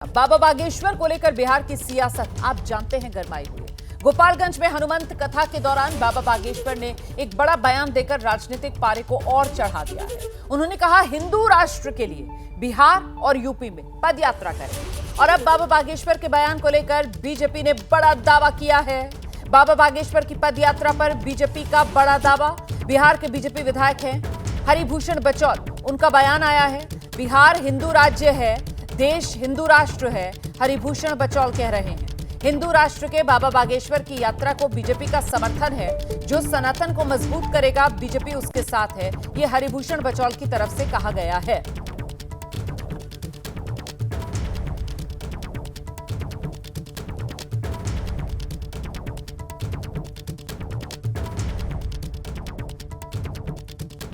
बाबा बागेश्वर को लेकर बिहार की सियासत आप जानते हैं गरमाई हुई। गोपालगंज में हनुमंत कथा के दौरान बाबा बागेश्वर ने एक बड़ा बयान देकर राजनीतिक पारे को और चढ़ा दिया है। उन्होंने कहा हिंदू राष्ट्र के लिए बिहार और यूपी में पद यात्रा करें। और अब बाबा बागेश्वर के बयान को लेकर बीजेपी ने बड़ा दावा किया है। बाबा बागेश्वर की पद यात्रा पर बीजेपी का बड़ा दावा। बिहार के बीजेपी विधायक हैं हरिभूषण बचौल, उनका बयान आया है। बिहार हिंदू राज्य है, देश हिंदू राष्ट्र है, हरिभूषण बचौल कह रहे हैं। हिंदू राष्ट्र के बाबा बागेश्वर की यात्रा को बीजेपी का समर्थन है। जो सनातन को मजबूत करेगा बीजेपी उसके साथ है, ये हरिभूषण बचौल की तरफ से कहा गया है।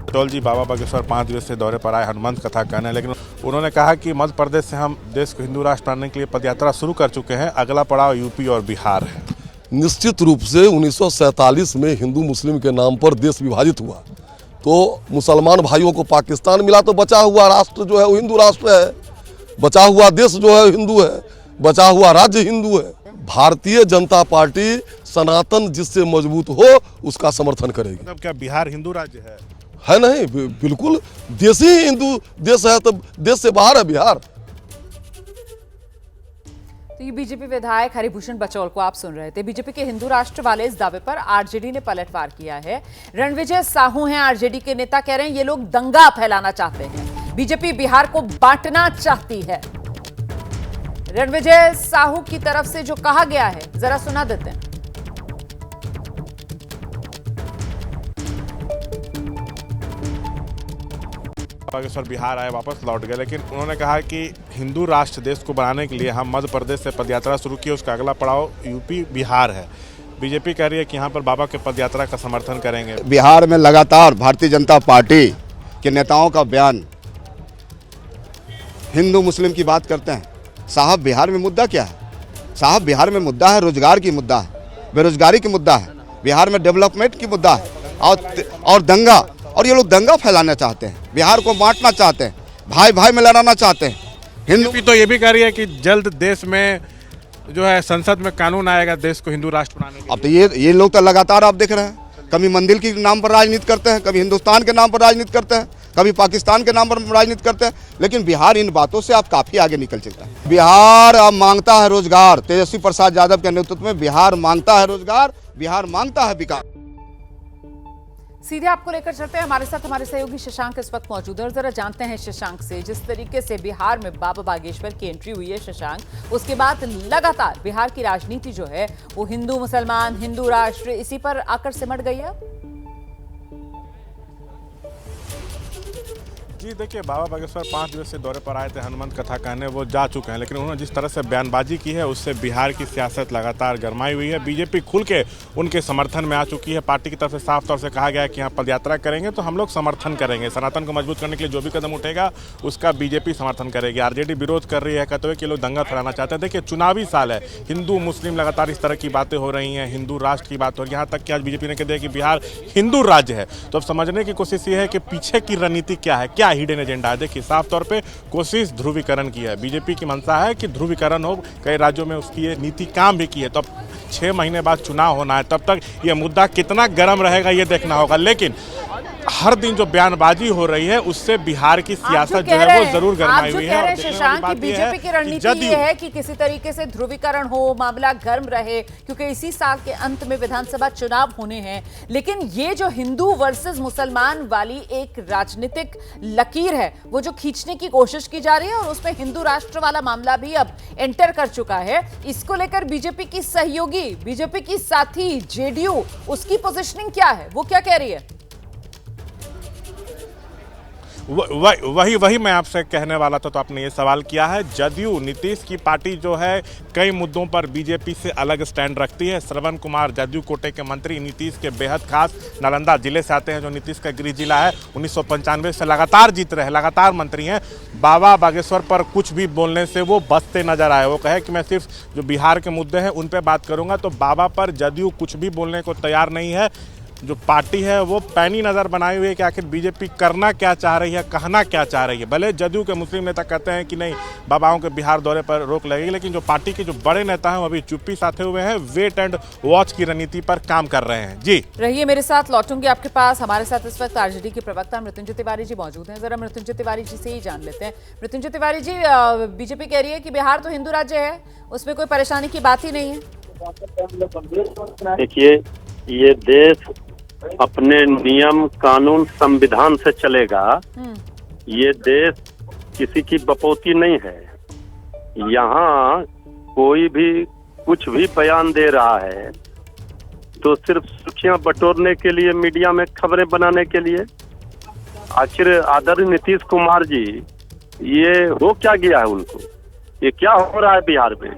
बचौल जी बाबा बागेश्वर 5 दिवसीय दौरे पर आए, हनुमंत कथा कहने, लेकिन उन्होंने कहा कि मध्य प्रदेश से हम देश को हिंदू राष्ट्र बनाने के लिए पदयात्रा शुरू कर चुके हैं, अगला पड़ाव यूपी और बिहार है। निश्चित रूप से 1947 में हिंदू मुस्लिम के नाम पर देश विभाजित हुआ, तो मुसलमान भाइयों को पाकिस्तान मिला, तो बचा हुआ राष्ट्र जो है वो हिंदू राष्ट्र है, बचा हुआ देश जो है हिंदू है, बचा हुआ राज्य हिंदू है। भारतीय जनता पार्टी सनातन जिससे मजबूत हो उसका समर्थन करेगी। मतलब क्या बिहार हिंदू राज्य है नहीं, बिल्कुल देश ही हिंदू देश है, तो देश से बाहर है बिहार। तो ये बीजेपी विधायक हरिभूषण बचौल को आप सुन रहे थे। बीजेपी के हिंदू राष्ट्र वाले इस दावे पर आरजेडी ने पलटवार किया है। रणविजय साहू हैं आरजेडी के नेता, कह रहे हैं ये लोग दंगा फैलाना चाहते हैं, बीजेपी बिहार को बांटना चाहती है। रणविजय साहू की तरफ से जो कहा गया है जरा सुना देते हैं। बागेश्वर बिहार आए, वापस लौट गए, लेकिन उन्होंने कहा कि हिंदू राष्ट्र देश को बनाने के लिए हम मध्य प्रदेश से पदयात्रा शुरू की, उसका अगला पड़ाव यूपी बिहार है। बीजेपी कह रही है कि यहाँ पर बाबा के पदयात्रा का समर्थन करेंगे। बिहार में लगातार भारतीय जनता पार्टी के नेताओं का बयान हिंदू मुस्लिम की बात करते हैं। साहब बिहार में मुद्दा क्या है? साहब बिहार में मुद्दा है रोजगार की मुद्दा है, बेरोजगारी की मुद्दा है, बिहार में डेवलपमेंट की मुद्दा है और दंगा। और ये लोग दंगा फैलाना चाहते हैं, बिहार को बांटना चाहते हैं, भाई भाई में लड़ाना चाहते हैं। हिंदू तो ये भी कह रही है कि जल्द देश में जो है संसद में कानून आएगा देश को हिंदू राष्ट्र बनाने के लिए। अब तो ये लोग तो लगातार आप देख रहे हैं, कभी मंदिर के नाम पर राजनीति करते हैं, कभी हिंदुस्तान के नाम पर राजनीति करते हैं, कभी पाकिस्तान के नाम पर राजनीति करते हैं, लेकिन बिहार इन बातों से आप काफ़ी आगे निकल चुका है। बिहार अब मांगता है रोजगार, तेजस्वी प्रसाद यादव के नेतृत्व में बिहार मांगता है रोजगार, बिहार मांगता है विकास। सीधे आपको लेकर चलते हैं, हमारे साथ हमारे सहयोगी शशांक इस वक्त मौजूद है और जरा जानते हैं शशांक से, जिस तरीके से बिहार में बाबा बागेश्वर की एंट्री हुई है शशांक, उसके बाद लगातार बिहार की राजनीति जो है वो हिंदू मुसलमान हिंदू राष्ट्र इसी पर आकर सिमट गई है। जी देखिए, बाबा बागेश्वर 5 दिवसीय दौरे पर आए थे, हनुमंत कथा कहने वो जा चुके हैं, लेकिन उन्होंने जिस तरह से बयानबाजी की है उससे बिहार की सियासत लगातार गरमाई हुई है। बीजेपी खुल के उनके समर्थन में आ चुकी है। पार्टी की तरफ से साफ तौर से कहा गया है कि यहाँ पदयात्रा करेंगे तो हम लोग समर्थन करेंगे, सनातन को मजबूत करने के लिए जो भी कदम उठेगा उसका बीजेपी समर्थन करेगी। आरजेडी विरोध कर रही है, कहते हुए कि लोग दंगा फैलाना चाहते हैं। देखिए चुनावी साल है, हिंदू मुस्लिम लगातार इस तरह की बातें हो रही हैं, हिंदू राष्ट्र की बात हो रही है, यहाँ तक कि आज बीजेपी ने कह दिया कि बिहार हिंदू राज्य है। तो अब समझने की कोशिश ये है कि पीछे की रणनीति क्या है, क्या हिडन एजेंडा है। देखिए साफ तौर पे कोशिश ध्रुवीकरण की है, बीजेपी की मंशा है कि ध्रुवीकरण हो, कई राज्यों में उसकी ये नीति काम भी की है। तो अब 6 महीने बाद चुनाव होना है, तब तक ये मुद्दा कितना गर्म रहेगा ये देखना होगा। लेकिन हर दिन जो बयानबाजी हो रही है उससे बिहार की सियासत जो है वो जरूर गरमाई हुई है। शशांक की बीजेपी की रणनीति ये है कि किसी तरीके से ध्रुवीकरण हो, मामला गर्म रहे, क्योंकि इसी साल के अंत में विधानसभा चुनाव होने हैं। लेकिन ये जो हिंदू वर्सेस मुसलमान वाली एक राजनीतिक लकीर है वो जो खींचने की कोशिश की जा रही है और उसमें हिंदू राष्ट्र वाला मामला भी अब एंटर कर चुका है। इसको लेकर बीजेपी की सहयोगी, बीजेपी की साथी जेडीयू, उसकी पोजिशनिंग क्या है, वो क्या कह रही है? वही मैं आपसे कहने वाला था, तो आपने ये सवाल किया है। जदयू नीतीश की पार्टी जो है कई मुद्दों पर बीजेपी से अलग स्टैंड रखती है। श्रवण कुमार जदयू कोटे के मंत्री, नीतीश के बेहद खास, नालंदा जिले से आते हैं जो नीतीश का गृह जिला है, 1995 से लगातार जीत रहे हैं, लगातार मंत्री हैं। बाबा बागेश्वर पर कुछ भी बोलने से वो बचते नजर आए। वो कहे कि मैं सिर्फ जो बिहार के मुद्दे हैं उन पर बात करूंगा, तो बाबा पर जदयू कुछ भी बोलने को तैयार नहीं है। जो पार्टी है वो पैनी नज़र बनाई हुई है कि आखिर बीजेपी करना क्या चाह रही है, कहना क्या चाह रही है। भले जदयू के मुस्लिम नेता कहते हैं कि नहीं बाबाओं के बिहार दौरे पर रोक लगेगी, लेकिन जो पार्टी के जो बड़े नेता हैं वो अभी चुप्पी साधे हुए हैं, वेट एंड वॉच की रणनीति पर काम कर रहे हैं। जी रहिए मेरे साथ, लौटूंगी आपके पास। हमारे साथ इस वक्त आरजेडी के प्रवक्ता मृत्युंजय तिवारी जी मौजूद हैं। जरा मृत्युंजय तिवारी जी से ही जान लेते हैं। मृत्युंजय तिवारी जी, बीजेपी कह रही है कि बिहार तो हिंदू राज्य है, उसमें कोई परेशानी की बात ही नहीं है। देखिए, ये देश अपने नियम कानून संविधान से चलेगा। ये देश किसी की बपौती नहीं है। यहाँ कोई भी कुछ भी बयान दे रहा है तो सिर्फ सुर्खियां बटोरने के लिए, मीडिया में खबरें बनाने के लिए। आखिर आदरणीय नीतीश कुमार जी, ये हो क्या गया है उनको? ये क्या हो रहा है बिहार में?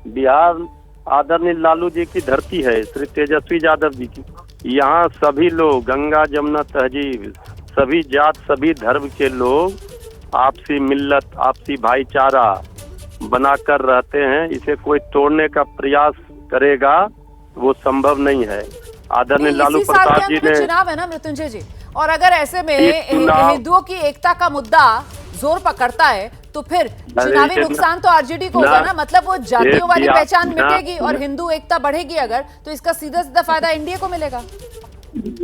बिहार आदरणीय लालू जी की धरती है, श्री तेजस्वी यादव जी की। यहाँ सभी लोग, गंगा जमुना तहजीब, सभी जात सभी धर्म के लोग आपसी मिल्लत, आपसी भाईचारा बनाकर रहते हैं। इसे कोई तोड़ने का प्रयास करेगा वो संभव नहीं है। आदरणीय लालू प्रसाद जी ने, चुनाव है ना मृत्युंजय जी, और अगर ऐसे में हिंदुओं की एकता का मुद्दा जोर पकड़ता है तो फिर चुनावी नुकसान तो आरजेडी को होगा ना। मतलब वो जातियों वाली पहचान मिटेगी और हिंदू एकता बढ़ेगी अगर, तो इसका सीधा सीधा फायदा एनडीए को मिलेगा।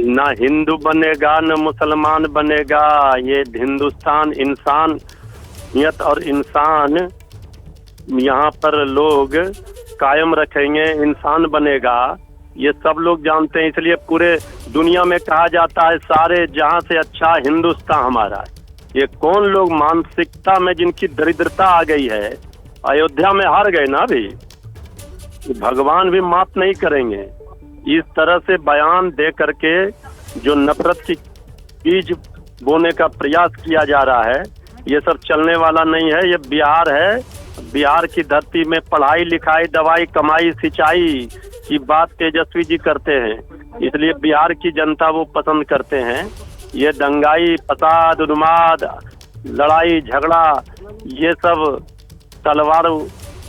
ना हिंदू बनेगा न मुसलमान बनेगा। ये हिंदुस्तान इंसानियत और इंसान यहाँ पर लोग कायम रखेंगे, इंसान बनेगा, ये सब लोग जानते हैं। इसलिए पूरे दुनिया में कहा जाता है सारे जहां से अच्छा हिंदुस्तान हमारा है। ये कौन लोग मानसिकता में जिनकी दरिद्रता आ गई है, अयोध्या में हार गए ना अभी, भगवान भी माफ नहीं करेंगे। इस तरह से बयान दे करके जो नफरत की बीज बोने का प्रयास किया जा रहा है, ये सब चलने वाला नहीं है। ये बिहार है, बिहार की धरती में पढ़ाई लिखाई दवाई कमाई सिंचाई की बात तेजस्वी जी करते हैं, इसलिए बिहार की जनता वो पसंद करते हैं। ये दंगाई फसाद उन्माद लड़ाई झगड़ा ये सब तलवार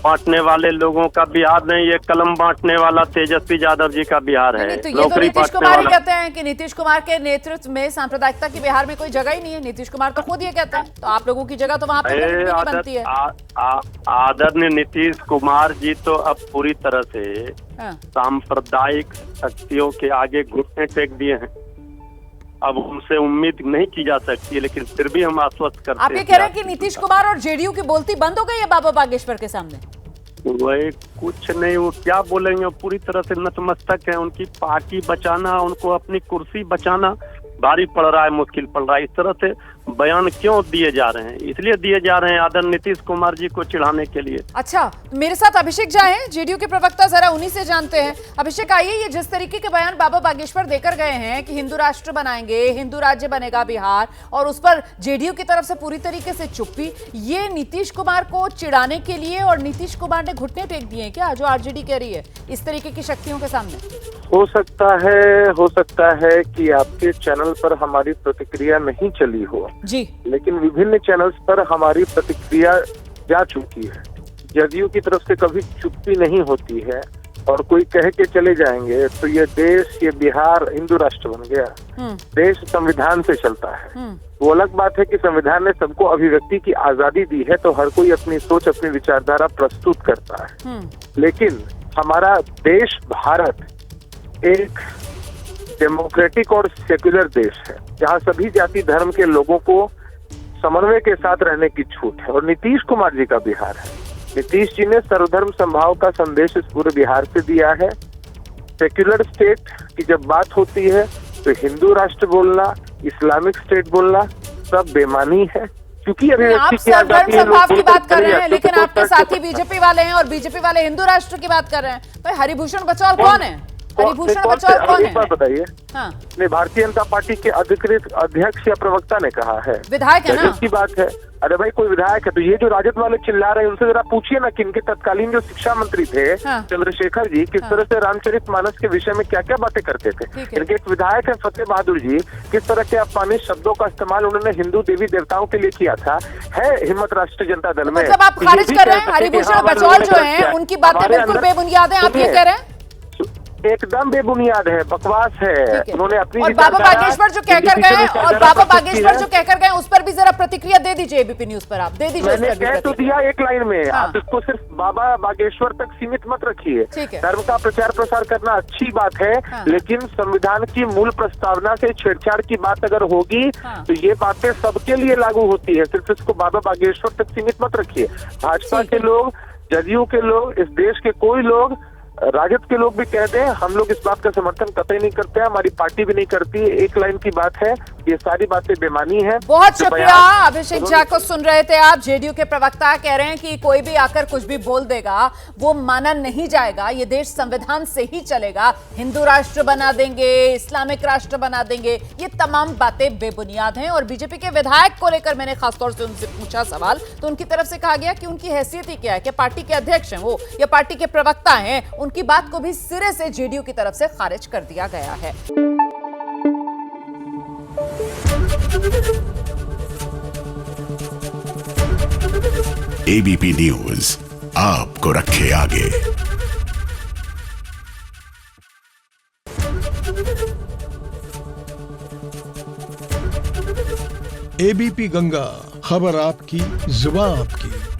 बांटने वाले लोगों का बिहार नहीं, ये कलम बांटने वाला तेजस्वी यादव जी का बिहार है। तो ये तो नीतीश कुमार ही कहते हैं कि नीतीश कुमार के नेतृत्व में सांप्रदायिकता की बिहार में कोई जगह ही नहीं है। नीतीश कुमार तो खुद ये कहते हैं, तो आप लोगों की जगह तो वहाँ पे बनती है। आदरणीय नीतीश कुमार जी तो अब पूरी तरह से सांप्रदायिक शक्तियों के आगे घुटने टेक दिए हैं। अब उनसे उम्मीद नहीं की जा सकती है, लेकिन फिर भी हम आश्वस्त करते हैं। आप ये कह रहे हैं कि नीतीश कुमार और जेडीयू की बोलती बंद हो गई है बाबा बागेश्वर के सामने? वही कुछ नहीं, वो क्या बोलेंगे, वो पूरी तरह से नतमस्तक है। उनकी पार्टी बचाना, उनको अपनी कुर्सी बचाना भारी पड़ रहा है, मुश्किल पड़ रहा है। इस तरह से बयान क्यों दिए जा रहे हैं? इसलिए दिए जा रहे हैं आदरणीय नीतीश कुमार जी को चिढ़ाने के लिए। अच्छा, मेरे साथ अभिषेक झा हैं, जेडीयू के प्रवक्ता, जरा उन्हीं से जानते हैं। अभिषेक, आइए, ये जिस तरीके के बयान बाबा बागेश्वर देकर गए हैं कि हिंदू राष्ट्र बनाएंगे, हिंदू राज्य बनेगा बिहार, और उस पर जेडीयू की तरफ से पूरी तरीके से चुप्पी, ये नीतीश कुमार को चिढ़ाने के लिए और नीतीश कुमार ने घुटने टेक दिए हैं क्या, जो आरजेडी कह रही है इस तरीके की शक्तियों के सामने? हो सकता है कि आपके चैनल पर हमारी प्रतिक्रिया नहीं चली हो जी, लेकिन विभिन्न चैनल्स पर हमारी प्रतिक्रिया जा चुकी है। जदयू की तरफ से कभी चुप्पी नहीं होती है, और कोई कह के चले जाएंगे तो ये देश, ये बिहार हिंदू राष्ट्र बन गया। देश संविधान से चलता है। वो अलग बात है कि संविधान ने सबको अभिव्यक्ति की आजादी दी है, तो हर कोई अपनी सोच अपनी विचारधारा प्रस्तुत करता है। लेकिन हमारा देश भारत एक डेमोक्रेटिक और सेक्युलर देश है, जहाँ सभी जाति धर्म के लोगों को समन्वय के साथ रहने की छूट है, और नीतीश कुमार जी का बिहार है। नीतीश जी ने सर्वधर्म समभाव का संदेश इस पूरे बिहार से दिया है। सेक्युलर स्टेट की जब बात होती है तो हिंदू राष्ट्र बोलना, इस्लामिक स्टेट बोलना सब बेमानी है, क्योंकि आप सर्वधर्म समभाव की बात कर रहे हैं, लेकिन आपके साथी बीजेपी वाले हैं और बीजेपी वाले हिंदू राष्ट्र की बात कर रहे हैं। भाई, हरिभूषण बचौल कौन है? हरिभूषण बचौल कौन है? बताइए। हाँ। भारतीय जनता पार्टी के अधिकृत अध्यक्ष या प्रवक्ता ने कहा है, विधायक है ना? की बात है। अरे भाई, कोई विधायक है तो ये जो राजद वाले चिल्ला रहे हैं उनसे जरा पूछिए ना कि इनके तत्कालीन जो शिक्षा मंत्री थे चंद्रशेखर जी किस तरह से रामचरितमानस के विषय में क्या क्या बातें करते थे। इनके एक विधायक है फतेह बहादुर जी, किस तरह के अपमानित शब्दों का इस्तेमाल उन्होंने हिंदू देवी देवताओं के लिए किया था। है हिम्मत राष्ट्रीय जनता दल में। मतलब आप खारिज कर रहे हैं हरिभूषण बचौल जो है उनकी बातें बिल्कुल बेबुनियाद है, आप ये कह रहे हैं? एकदम बेबुनियाद है, बकवास है। ठीक है। उन्होंने अपनी और बाबा विचारधारा बागेश्वर जो कहकर किसी से गए विचारधारा और बाबा प्रस्तुत की बागेश्वर है। जो कहकर गए उस पर भी जरा प्रतिक्रिया दे दीजिए एबीपी न्यूज पर, आप दे दीजिए उस मैंने पर भी कह तो प्रतिक्रिया। दिया एक लाइन में, हाँ। आप इसको सिर्फ बाबा बागेश्वर तक सीमित मत रखिए। ठीक है। धर्म का प्रचार प्रसार करना अच्छी बात है, हाँ। लेकिन संविधान की मूल प्रस्तावना से छेड़छाड़ की बात अगर होगी हाँ। तो ये बातें सबके लिए लागू होती है, सिर्फ इसको बाबा बागेश्वर तक सीमित मत रखिए। भाजपा ठीक के है। लोग, जदयू के लोग, इस देश के कोई लोग, राजद के लोग भी कहते हैं, हम लोग इस बात का समर्थन कतई नहीं करते हैं, हमारी पार्टी भी नहीं करती। एक लाइन की बात है, ये सारी बातें बेमानी है। बहुत जो शुक्रिया। बयान अभिषेक झा को सुन रहे थे आप, जेडीयू के प्रवक्ता कह रहे हैं कि कोई भी आकर कुछ भी बोल देगा वो माना नहीं जाएगा, ये देश संविधान से ही चलेगा, हिंदू राष्ट्र बना देंगे, इस्लामिक राष्ट्र बना देंगे, ये तमाम बातें बेबुनियाद हैं। और बीजेपी के विधायक को लेकर मैंने खासतौर से उनसे पूछा सवाल, तो उनकी तरफ से कहा गया कि उनकी हैसियत ही क्या है, कि पार्टी के अध्यक्ष हैं वो या पार्टी के प्रवक्ता हैं, उनकी बात को भी सिरे से जेडीयू की तरफ से खारिज कर दिया गया है। एबीपी न्यूज आपको रखे आगे। एबीपी गंगा, खबर आपकी, जुबान आपकी।